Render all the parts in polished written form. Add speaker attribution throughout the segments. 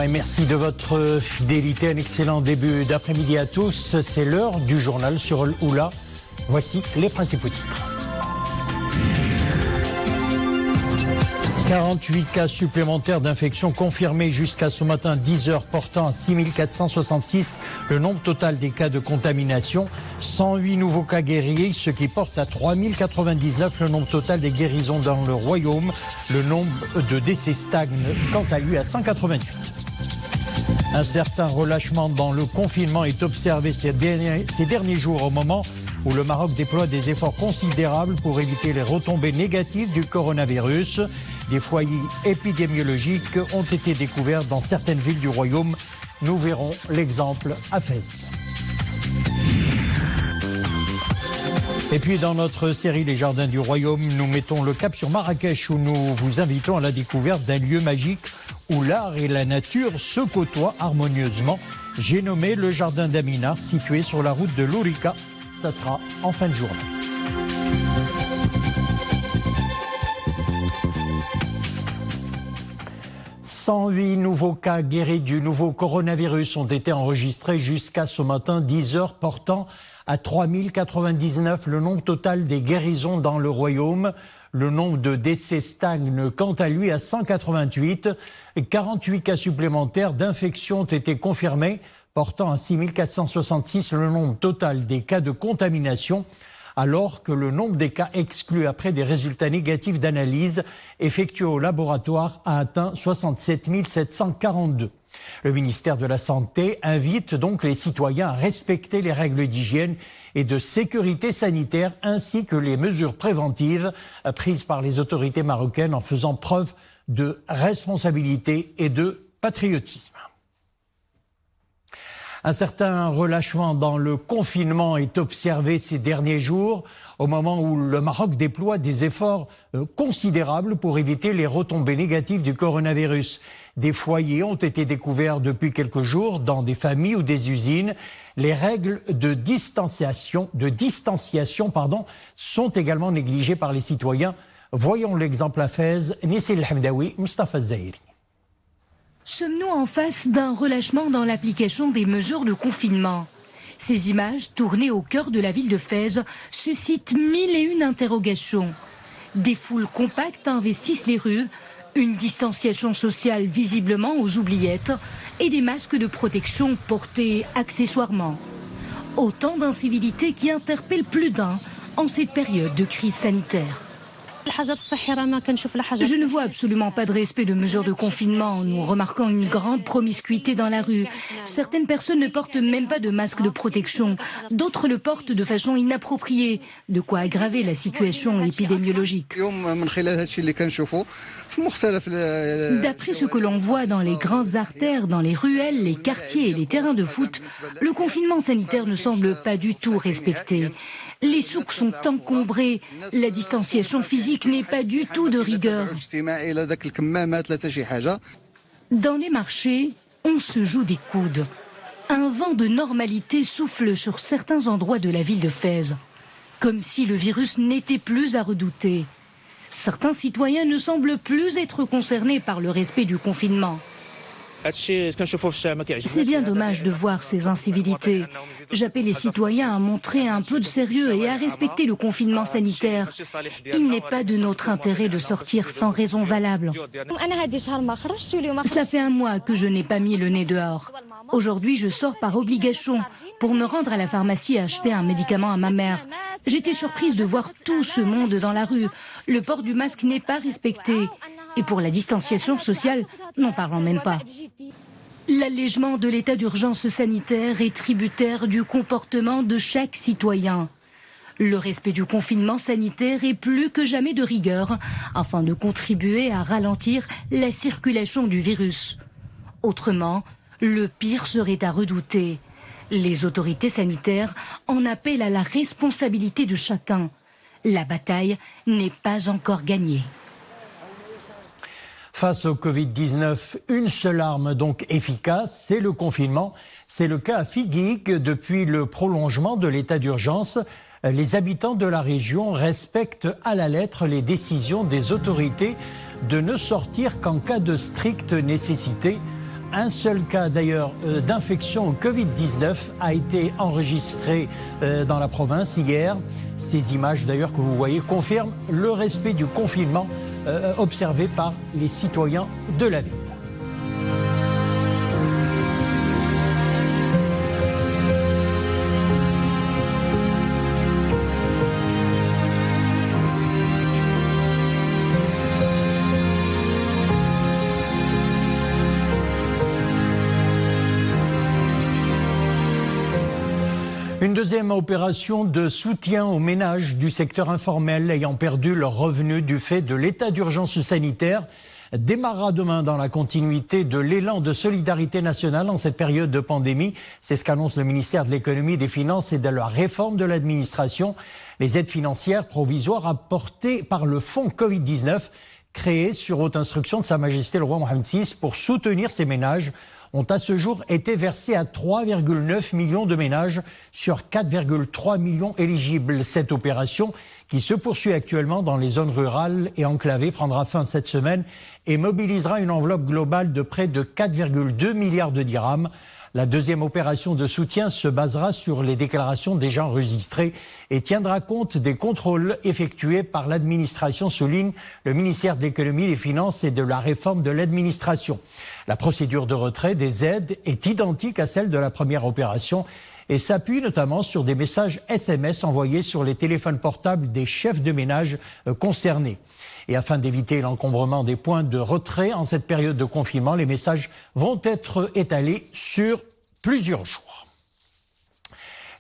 Speaker 1: et merci de votre fidélité. Un excellent début d'après-midi à tous. C'est l'heure du journal sur Oula. Voici les principaux titres. 48 cas supplémentaires d'infection confirmés jusqu'à ce matin 10h, portant à 6466 le nombre total des cas de contamination. 108 nouveaux cas guéris, ce qui porte à 3099 le nombre total des guérisons dans le royaume. Le nombre de décès stagne quant à lui à 188. Un certain relâchement dans le confinement est observé ces derniers jours, au moment où le Maroc déploie des efforts considérables pour éviter les retombées négatives du coronavirus. Des foyers épidémiologiques ont été découverts dans certaines villes du royaume. Nous verrons l'exemple à Fès. Et puis dans notre série Les Jardins du Royaume, nous mettons le cap sur Marrakech, où nous vous invitons à la découverte d'un lieu magique où l'art et la nature se côtoient harmonieusement. J'ai nommé le Jardin d'Amina, situé sur la route de l'Ourika. Ça sera en fin de journée. « 108 nouveaux cas guéris du nouveau coronavirus ont été enregistrés jusqu'à ce matin 10h, portant à 3099 le nombre total des guérisons dans le royaume. Le nombre de décès stagne quant à lui à 188. 48 cas supplémentaires d'infection ont été confirmés, portant à 6466 le nombre total des cas de contamination, alors que le nombre des cas exclus après des résultats négatifs d'analyse effectués au laboratoire a atteint 67 742. Le ministère de la Santé invite donc les citoyens à respecter les règles d'hygiène et de sécurité sanitaire, ainsi que les mesures préventives prises par les autorités marocaines, en faisant preuve de responsabilité et de patriotisme. Un certain relâchement dans le confinement est observé ces derniers jours, au moment où le Maroc déploie des efforts considérables pour éviter les retombées négatives du coronavirus. Des foyers ont été découverts depuis quelques jours dans des familles ou des usines. Les règles de distanciation, sont également négligées par les citoyens. Voyons l'exemple à Fès. Nissil Hamdaoui, Mustafa Zahiri.
Speaker 2: Sommes-nous en face d'un relâchement dans l'application des mesures de confinement? Ces images, tournées au cœur de la ville de Fès, suscitent 1001 interrogations. Des foules compactes investissent les rues, une distanciation sociale visiblement aux oubliettes et des masques de protection portés accessoirement. Autant d'incivilités qui interpellent plus d'un en cette période de crise sanitaire. Je ne vois absolument pas de respect de mesures de confinement. Nous remarquons une grande promiscuité dans la rue. Certaines personnes ne portent même pas de masque de protection. D'autres le portent de façon inappropriée. De quoi aggraver la situation épidémiologique. D'après ce que l'on voit dans les grandes artères, dans les ruelles, les quartiers et les terrains de foot, le confinement sanitaire ne semble pas du tout respecté. Les souks sont encombrés, la distanciation physique n'est pas du tout de rigueur. Dans les marchés, on se joue des coudes. Un vent de normalité souffle sur certains endroits de la ville de Fès, comme si le virus n'était plus à redouter. Certains citoyens ne semblent plus être concernés par le respect du confinement. C'est bien dommage de voir ces incivilités. J'appelle les citoyens à montrer un peu de sérieux et à respecter le confinement sanitaire. Il n'est pas de notre intérêt de sortir sans raison valable. Cela fait un mois que je n'ai pas mis le nez dehors. Aujourd'hui, je sors par obligation pour me rendre à la pharmacie acheter un médicament à ma mère. J'étais surprise de voir tout ce monde dans la rue. Le port du masque n'est pas respecté. Et pour la distanciation sociale, n'en parlons même pas. L'allègement de l'état d'urgence sanitaire est tributaire du comportement de chaque citoyen. Le respect du confinement sanitaire est plus que jamais de rigueur afin de contribuer à ralentir la circulation du virus. Autrement, le pire serait à redouter. Les autorités sanitaires en appellent à la responsabilité de chacun. La bataille n'est pas encore gagnée.
Speaker 1: Face au Covid-19, une seule arme donc efficace, c'est le confinement. C'est le cas à Figuig. Depuis le prolongement de l'état d'urgence, les habitants de la région respectent à la lettre les décisions des autorités de ne sortir qu'en cas de stricte nécessité. Un seul cas d'ailleurs d'infection au Covid-19 a été enregistré dans la province hier. Ces images d'ailleurs que vous voyez confirment le respect du confinement observé par les citoyens de la ville. Une deuxième opération de soutien aux ménages du secteur informel ayant perdu leurs revenus du fait de l'état d'urgence sanitaire démarrera demain dans la continuité de l'élan de solidarité nationale en cette période de pandémie. C'est ce qu'annonce le ministère de l'Économie, des Finances et de la Réforme de l'administration. Les aides financières provisoires apportées par le fonds Covid-19 créé sur haute instruction de Sa Majesté le roi Mohammed VI pour soutenir ces ménages ont à ce jour été versés à 3,9 millions de ménages sur 4,3 millions éligibles. Cette opération, qui se poursuit actuellement dans les zones rurales et enclavées, prendra fin cette semaine et mobilisera une enveloppe globale de près de 4,2 milliards de dirhams. La deuxième opération de soutien se basera sur les déclarations déjà enregistrées et tiendra compte des contrôles effectués par l'administration, souligne le ministère de l'Économie, des Finances et de la Réforme de l'administration. La procédure de retrait des aides est identique à celle de la première opération et s'appuie notamment sur des messages SMS envoyés sur les téléphones portables des chefs de ménage concernés. Et afin d'éviter l'encombrement des points de retrait en cette période de confinement, les messages vont être étalés sur plusieurs jours.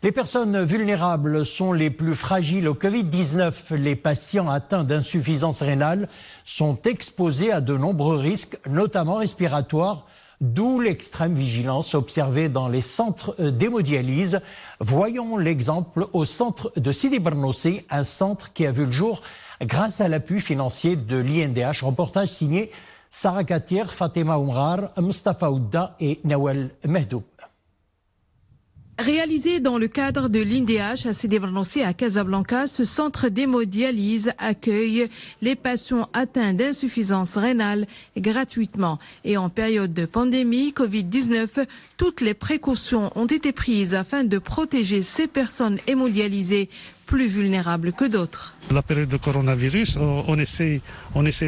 Speaker 1: Les personnes vulnérables sont les plus fragiles au Covid-19. Les patients atteints d'insuffisance rénale sont exposés à de nombreux risques, notamment respiratoires, d'où l'extrême vigilance observée dans les centres d'hémodialyse. Voyons l'exemple au centre de Sidi Barnossi, un centre qui a vu le jour grâce à l'appui financier de l'INDH. Reportage signé Sarah Katir, Fatima Oumrar, Mustafa Oudda et Nawal Mehdoub.
Speaker 3: Réalisé dans le cadre de l'INDH à Sidi Barnossi à Casablanca, ce centre d'hémodialyse accueille les patients atteints d'insuffisance rénale gratuitement. Et en période de pandémie Covid-19, toutes les précautions ont été prises afin de protéger ces personnes hémodialysées plus vulnérables que d'autres.
Speaker 4: La période de coronavirus, on essaie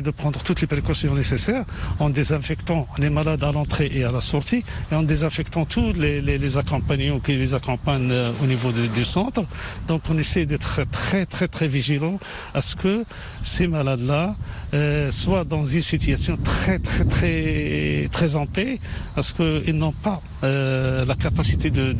Speaker 4: de prendre toutes les précautions nécessaires en désinfectant les malades à l'entrée et à la sortie et en désinfectant tous les accompagnants qui les accompagnent au niveau du centre. Donc on essaie d'être très vigilant à ce que ces malades-là soient dans une situation très en paix, parce qu'ils n'ont pas la capacité de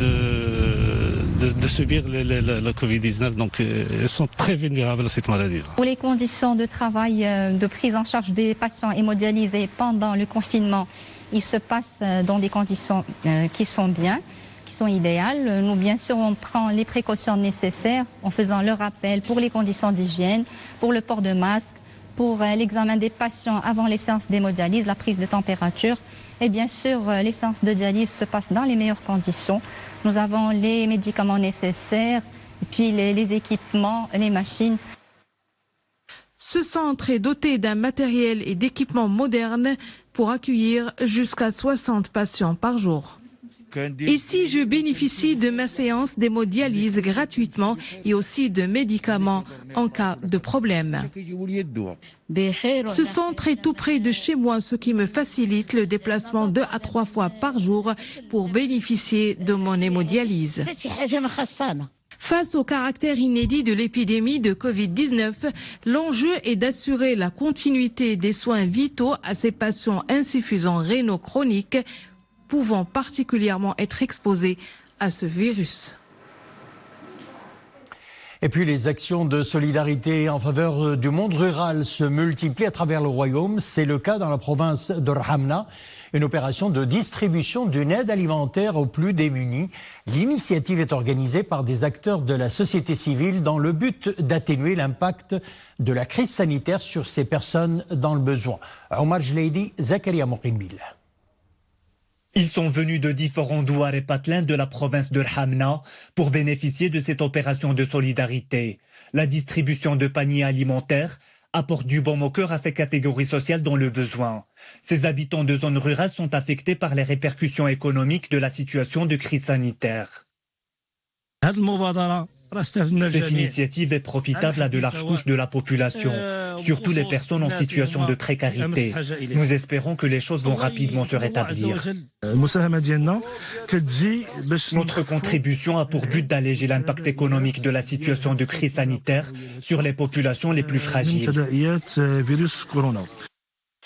Speaker 4: subir le Covid-19. Donc ils sont très vulnérables à cette maladie.
Speaker 5: Pour les conditions de travail, de prise en charge des patients hémodialysés pendant le confinement, il se passe dans des conditions qui sont bien, qui sont idéales. Nous, bien sûr, on prend les précautions nécessaires en faisant le rappel pour les conditions d'hygiène, pour le port de masque, pour l'examen des patients avant les séances d'hémodialyse, la prise de température. Et bien sûr, les séances de dialyse se passent dans les meilleures conditions. Nous avons les médicaments nécessaires, et puis les équipements, les machines.
Speaker 3: Ce centre est doté d'un matériel et d'équipements modernes pour accueillir jusqu'à 60 patients par jour. Ici, je bénéficie de ma séance d'hémodialyse gratuitement et aussi de médicaments en cas de problème. Ce centre est tout près de chez moi, ce qui me facilite le déplacement 2 à 3 fois par jour pour bénéficier de mon hémodialyse. Face au caractère inédit de l'épidémie de Covid-19, l'enjeu est d'assurer la continuité des soins vitaux à ces patients insuffisants rénaux chroniques pouvant particulièrement être exposés à ce virus.
Speaker 1: Et puis les actions de solidarité en faveur du monde rural se multiplient à travers le royaume. C'est le cas dans la province de Rhamna, une opération de distribution d'une aide alimentaire aux plus démunis. L'initiative est organisée par des acteurs de la société civile dans le but d'atténuer l'impact de la crise sanitaire sur ces personnes dans le besoin. Omar Jleidi, Zakaria Moqimbil.
Speaker 6: Ils sont venus de différents douars et patelins de la province de Rhamna pour bénéficier de cette opération de solidarité. La distribution de paniers alimentaires apporte du baume au cœur à ces catégories sociales dans le besoin. Ces habitants de zones rurales sont affectés par les répercussions économiques de la situation de crise sanitaire. Cette initiative est profitable à de larges couches de la population, surtout les personnes en situation de précarité. Nous espérons que les choses vont rapidement se rétablir. Notre contribution a pour but d'alléger l'impact économique de la situation de crise sanitaire sur les populations les plus fragiles.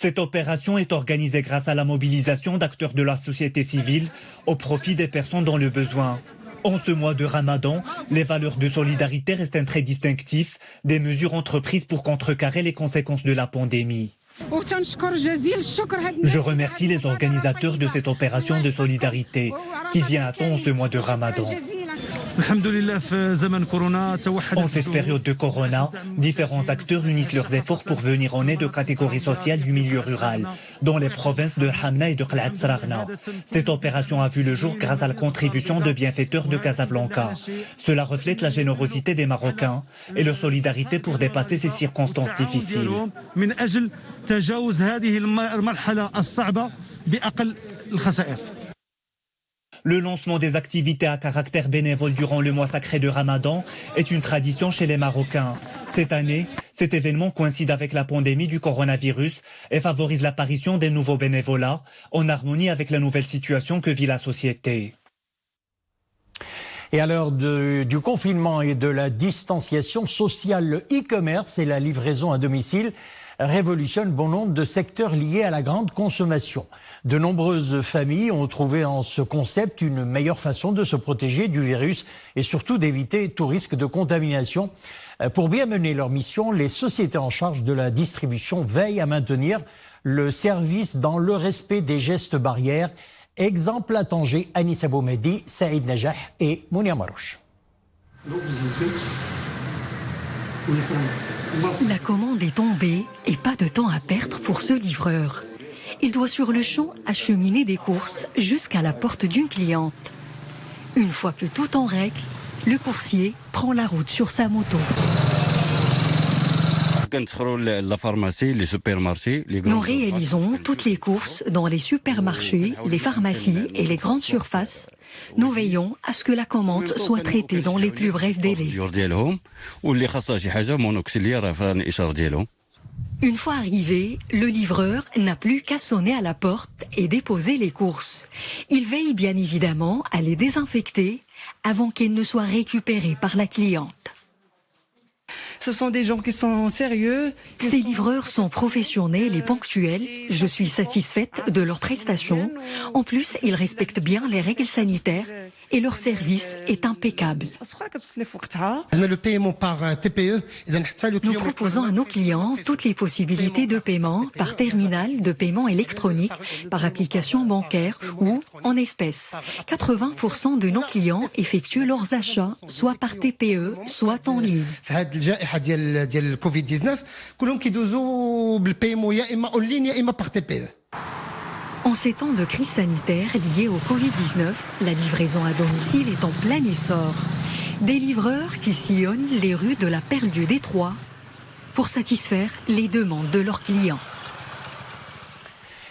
Speaker 6: Cette opération est organisée grâce à la mobilisation d'acteurs de la société civile au profit des personnes dans le besoin. En ce mois de Ramadan, les valeurs de solidarité restent un trait distinctif des mesures entreprises pour contrecarrer les conséquences de la pandémie. Je remercie les organisateurs de cette opération de solidarité qui vient à temps en ce mois de Ramadan. En cette période de Corona, différents acteurs unissent leurs efforts pour venir en aide aux catégories sociales du milieu rural, dans les provinces de Hamna et de Qla'at Sraghna. Cette opération a vu le jour grâce à la contribution de bienfaiteurs de Casablanca. Cela reflète la générosité des Marocains et leur solidarité pour dépasser ces circonstances difficiles. Le lancement des activités à caractère bénévole durant le mois sacré de Ramadan est une tradition chez les Marocains. Cette année, cet événement coïncide avec la pandémie du coronavirus et favorise l'apparition des nouveaux bénévolats en harmonie avec la nouvelle situation que vit la société.
Speaker 1: Et à l'heure du confinement et de la distanciation sociale, le e-commerce et la livraison à domicile révolutionne bon nombre de secteurs liés à la grande consommation. De nombreuses familles ont trouvé en ce concept une meilleure façon de se protéger du virus et surtout d'éviter tout risque de contamination. Pour bien mener leur mission, les sociétés en charge de la distribution veillent à maintenir le service dans le respect des gestes barrières. Exemple à Tanger, Anissa Boumedi, Saïd Najah et Mounia Marouche.
Speaker 7: La commande est tombée et pas de temps à perdre pour ce livreur. Il doit sur le champ acheminer des courses jusqu'à la porte d'une cliente. Une fois que tout en règle, le coursier prend la route sur sa moto. Nous réalisons toutes les courses dans les supermarchés, les pharmacies et les grandes surfaces. Nous veillons à ce que la commande soit traitée dans les plus brefs délais. Une fois arrivé, le livreur n'a plus qu'à sonner à la porte et déposer les courses. Il veille bien évidemment à les désinfecter avant qu'elles ne soient récupérées par la cliente.
Speaker 8: Ce sont des gens qui sont sérieux.
Speaker 7: Ces livreurs sont professionnels et ponctuels. Je suis satisfaite de leurs prestations. En plus, ils respectent bien les règles sanitaires et leur service est impeccable.
Speaker 9: Le paiement par TPE.
Speaker 7: Nous proposons à nos clients toutes les possibilités de paiement par terminal de paiement électronique, par application bancaire ou en espèces. 80% de nos clients effectuent leurs achats soit par TPE, soit en ligne.
Speaker 9: ديال الكوفيد 19 كلهم كيدوزوا بالبايمون يا اما اون لين يا اما par TPE.
Speaker 7: En ces temps de crise sanitaire liée au Covid-19, la livraison à domicile est en plein essor. Des livreurs qui sillonnent les rues de la Perle du Détroit pour satisfaire les demandes de leurs clients.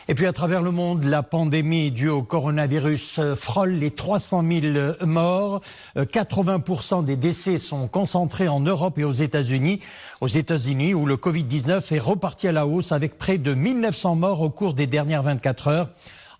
Speaker 1: Et puis à travers le monde, la pandémie due au coronavirus frôle les 300 000 morts. 80% des décès sont concentrés en Europe et aux États-Unis. Aux États-Unis, où le Covid-19 est reparti à la hausse avec près de 1900 morts au cours des dernières 24 heures.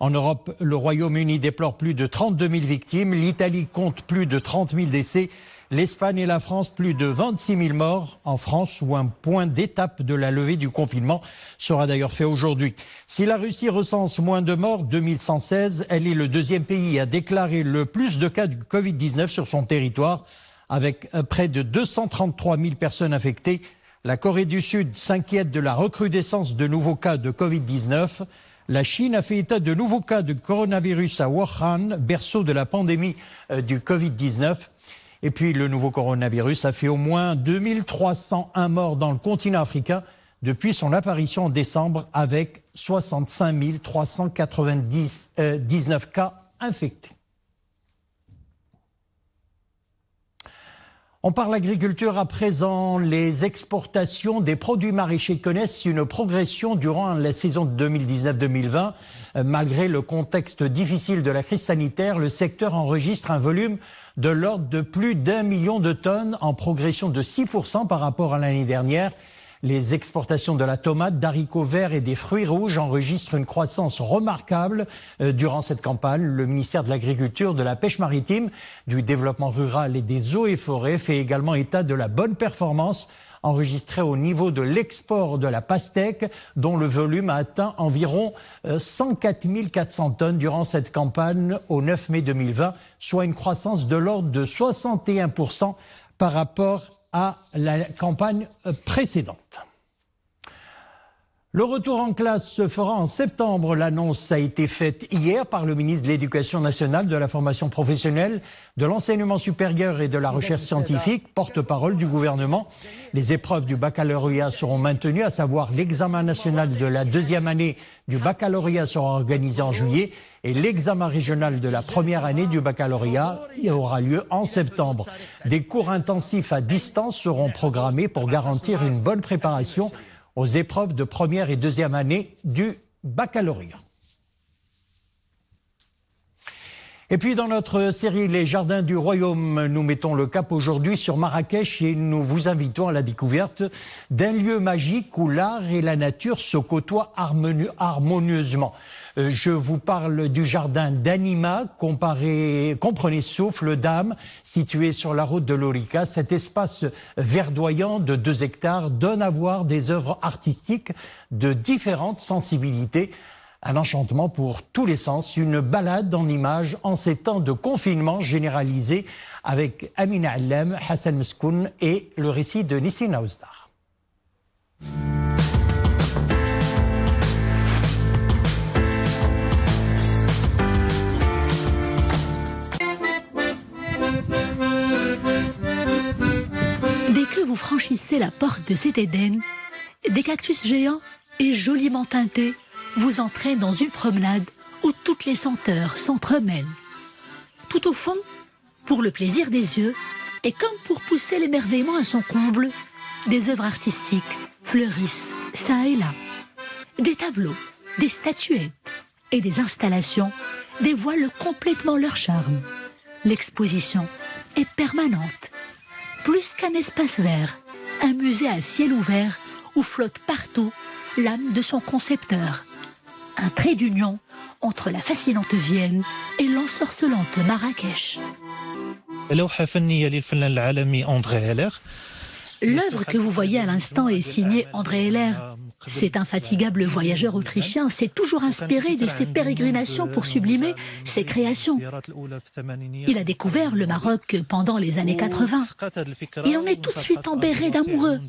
Speaker 1: En Europe, le Royaume-Uni déplore plus de 32 000 victimes. L'Italie compte plus de 30 000 décès. L'Espagne et la France, plus de 26 000 morts. En France, où un point d'étape de la levée du confinement sera d'ailleurs fait aujourd'hui. Si la Russie recense moins de morts, 2116, elle est le deuxième pays à déclarer le plus de cas du Covid-19 sur son territoire, avec près de 233 000 personnes infectées. La Corée du Sud s'inquiète de la recrudescence de nouveaux cas de Covid-19. La Chine a fait état de nouveaux cas de coronavirus à Wuhan, berceau de la pandémie du Covid-19. Et puis le nouveau coronavirus a fait au moins 2301 morts dans le continent africain depuis son apparition en décembre, avec 65 399 cas infectés. On parle agriculture à présent. Les exportations des produits maraîchers connaissent une progression durant la saison 2019-2020. Malgré le contexte difficile de la crise sanitaire, le secteur enregistre un volume de l'ordre de plus d'1 million de tonnes en progression de 6% par rapport à l'année dernière. Les exportations de la tomate, d'haricots verts et des fruits rouges enregistrent une croissance remarquable durant cette campagne. Le ministère de l'Agriculture, de la Pêche maritime, du Développement rural et des eaux et forêts fait également état de la bonne performance enregistrée au niveau de l'export de la pastèque, dont le volume a atteint environ 104 400 tonnes durant cette campagne au 9 mai 2020, soit une croissance de l'ordre de 61% par rapport à la campagne précédente. Le retour en classe se fera en septembre. L'annonce a été faite hier par le ministre de l'Éducation nationale, de la formation professionnelle, de l'enseignement supérieur et de la recherche scientifique, porte-parole du gouvernement. Les épreuves du baccalauréat seront maintenues, à savoir l'examen national de la deuxième année du baccalauréat sera organisé en juillet et l'examen régional de la première année du baccalauréat aura lieu en septembre. Des cours intensifs à distance seront programmés pour garantir une bonne préparation aux épreuves de première et deuxième année du baccalauréat. Et puis dans notre série Les Jardins du Royaume, nous mettons le cap aujourd'hui sur Marrakech et nous vous invitons à la découverte d'un lieu magique où l'art et la nature se côtoient harmonieusement. Je vous parle du jardin d'Anima, comprenez Souffle d'âme, situé sur la route de l'Orica. Cet espace verdoyant de 2 hectares donne à voir des œuvres artistiques de différentes sensibilités. Un enchantement pour tous les sens, une balade en images en ces temps de confinement généralisé avec Amina Allem, Hassan Meskoun et le récit de Nisrine Aouzdar.
Speaker 2: Dès que vous franchissez la porte de cet Éden, des cactus géants et joliment teintés vous entraînent dans une promenade où toutes les senteurs s'entremêlent. Tout au fond, pour le plaisir des yeux, et comme pour pousser l'émerveillement à son comble, des œuvres artistiques fleurissent ça et là. Des tableaux, des statuettes et des installations dévoilent complètement leur charme. L'exposition est permanente. Plus qu'un espace vert, un musée à ciel ouvert où flotte partout l'âme de son concepteur. Un trait d'union entre la fascinante Vienne et l'ensorcelante Marrakech. L'œuvre que vous voyez à l'instant est signée André Heller. Cet infatigable voyageur autrichien s'est toujours inspiré de ses pérégrinations pour sublimer ses créations. Il a découvert le Maroc pendant les années 80. Il en est tout de suite embéré d'amoureux.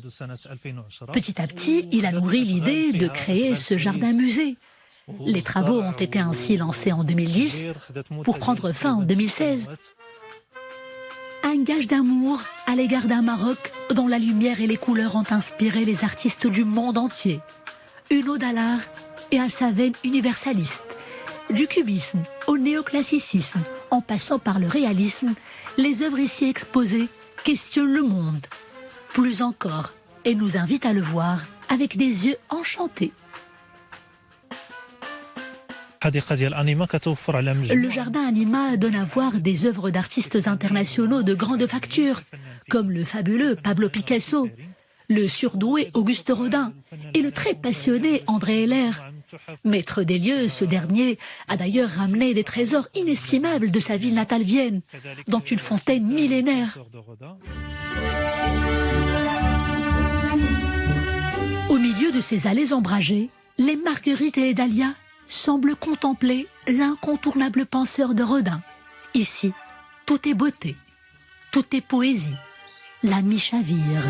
Speaker 2: Petit à petit, il a nourri l'idée de créer ce jardin-musée. Les travaux ont été ainsi lancés en 2010 pour prendre fin en 2016. Un gage d'amour à l'égard d'un Maroc dont la lumière et les couleurs ont inspiré les artistes du monde entier. Une ode à l'art et à sa veine universaliste. Du cubisme au néoclassicisme, en passant par le réalisme, les œuvres ici exposées questionnent le monde. Plus encore, et nous invitent à le voir avec des yeux enchantés. Le jardin Anima donne à voir des œuvres d'artistes internationaux de grande facture, comme le fabuleux Pablo Picasso, le surdoué Auguste Rodin et le très passionné André Heller. Maître des lieux, ce dernier a d'ailleurs ramené des trésors inestimables de sa ville natale Vienne, dont une fontaine millénaire. Au milieu de ces allées ombragées, les marguerites et les dahlias semblent contempler l'incontournable penseur de Rodin. Ici, tout est beauté, tout est poésie. L'ami chavire.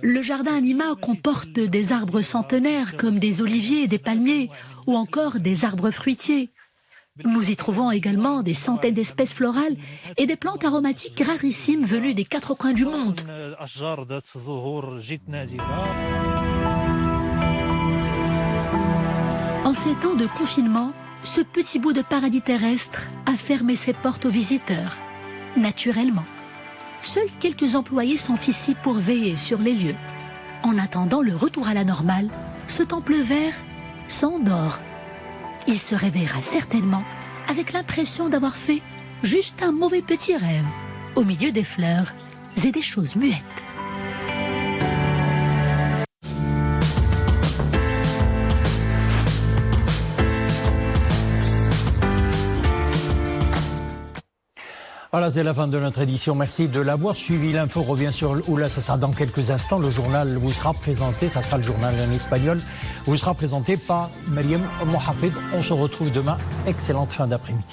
Speaker 2: Le jardin Anima comporte des arbres centenaires comme des oliviers, des palmiers ou encore des arbres fruitiers. Nous y trouvons également des centaines d'espèces florales et des plantes aromatiques rarissimes venues des 4 coins du monde. En ces temps de confinement, ce petit bout de paradis terrestre a fermé ses portes aux visiteurs, naturellement. Seuls quelques employés sont ici pour veiller sur les lieux. En attendant le retour à la normale, ce temple vert s'endort. Il se réveillera certainement avec l'impression d'avoir fait juste un mauvais petit rêve, au milieu des fleurs et des choses muettes.
Speaker 1: Voilà, c'est la fin de notre édition. Merci de l'avoir suivi. L'info revient sur Oula, ça sera dans quelques instants. Le journal vous sera présenté, ça sera le journal en espagnol, vous sera présenté par Mariam Mohafed. On se retrouve demain. Excellente fin d'après-midi.